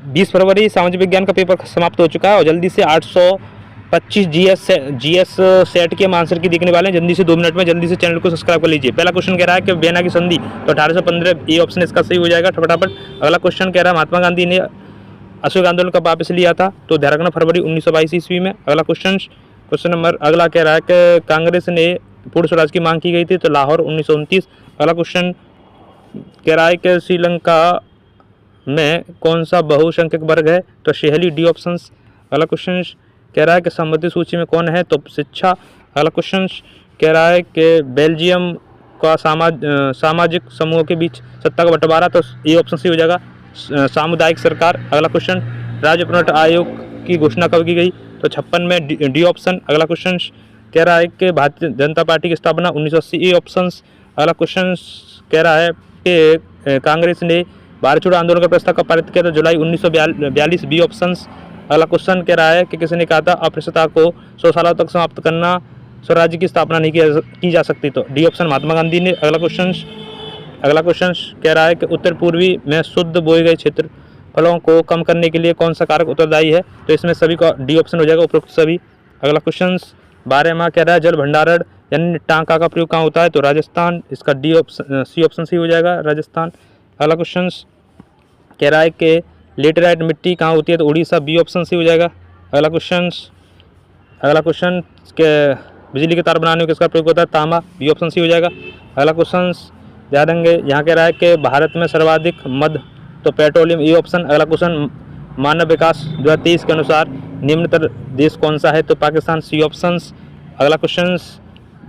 20 फरवरी सामाजिक विज्ञान का पेपर समाप्त हो चुका है और जल्दी से 825 जीएस सेट के हम आंसर की देखने वाले हैं जल्दी से 2 मिनट में। जल्दी से चैनल को सब्सक्राइब कर लीजिए। पहला क्वेश्चन कह रहा है कि वियना की संधि, तो 1815 ए ऑप्शन इसका सही हो जाएगा फटाफट। अगला क्वेश्चन कह रहा है महात्मा गांधी ने अशोक आंदोलन कब वापस लिया था, तो ध्यान रखना फरवरी 1922 ईस्वी में। अगला क्वेश्चन नंबर अगला कह रहा है कि कांग्रेस ने पूर्ण स्वराज की मांग की गई थी, तो लाहौर 1929। अगला क्वेश्चन कह रहा है कि श्रीलंका में कौन सा बहुसंख्यक वर्ग है, तो शेहली डी ऑप्शंस। अगला क्वेश्चन कह रहा है कि संबंधित सूची में कौन है, तो शिक्षा। अगला क्वेश्चन कह रहा है कि बेल्जियम का सामाजिक समूहों के बीच सत्ता का बंटवारा, तो ये ऑप्शन सही हो जाएगा सामुदायिक सरकार। अगला क्वेश्चन राज्य पुनर्गठन आयोग की घोषणा कब की गई, तो 56 में डी ऑप्शन। अगला क्वेश्चन कह रहा है कि भारतीय जनता पार्टी की स्थापना 1980 ए ऑप्शन। अगला क्वेश्चन कह रहा है कि कांग्रेस ने भारत छोड़ो आंदोलन का प्रस्ताव कब पारित किया, तो जुलाई 1942 बी ऑप्शन। अगला क्वेश्चन कह रहा है कि किसने कहा था अस्पृश्यता को 100 सालों तक समाप्त करना स्वराज्य की स्थापना नहीं की जा सकती, तो डी ऑप्शन महात्मा गांधी ने। अगला क्वेश्चन कह रहा है कि उत्तर पूर्वी में शुद्ध बोए गए क्षेत्रफलों को कम करने के लिए कौन सा कारक उत्तरदायी है, तो इसमें सभी का डी ऑप्शन हो जाएगा उपरोक्त सभी। अगला क्वेश्चन 12वां कह रहा है जल भंडारण यानी टांका का प्रयोग कहाँ होता है, तो राजस्थान, इसका डी ऑप्शन सी ऑप्शन सही हो जाएगा राजस्थान। अगला क्वेश्चन कह रहा है कि लेटेराइट मिट्टी कहाँ होती है, तो उड़ीसा, बी ऑप्शन सही हो जाएगा। अगला क्वेश्चन के बिजली के तार बनाने में किसका प्रयोग होता है, तांबा, बी ऑप्शन सही हो जाएगा। अगला क्वेश्चन ध्यान देंगे यहाँ कह रहा है कि भारत में सर्वाधिक मद, तो पेट्रोलियम, ए ऑप्शन। अगला क्वेश्चन मानव विकास 2023 के अनुसार निम्नतर देश कौन सा है, तो पाकिस्तान, सी ऑप्शन। अगला क्वेश्चन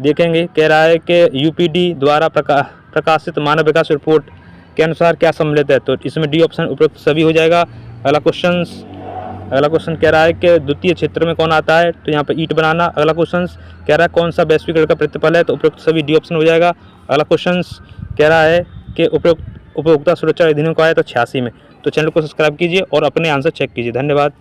देखेंगे कह रहा है कि यूपीडी द्वारा प्रकाशित मानव विकास रिपोर्ट के अनुसार क्या सम्मिलित है, तो इसमें डी ऑप्शन उपरोक्त सभी हो जाएगा। अगला क्वेश्चन कह रहा है कि द्वितीय क्षेत्र में कौन आता है, तो यहाँ पर ईंट बनाना। अगला क्वेश्चन कह रहा है कौन सा वैश्वीकरण का प्रतिफल है, तो उपरोक्त सभी डी ऑप्शन हो जाएगा। अगला क्वेश्चन कह रहा है कि उपभोक्ता सुरक्षा अधिनियम को आया तो 86 में। तो चैनल को सब्सक्राइब कीजिए और अपने आंसर चेक कीजिए। धन्यवाद।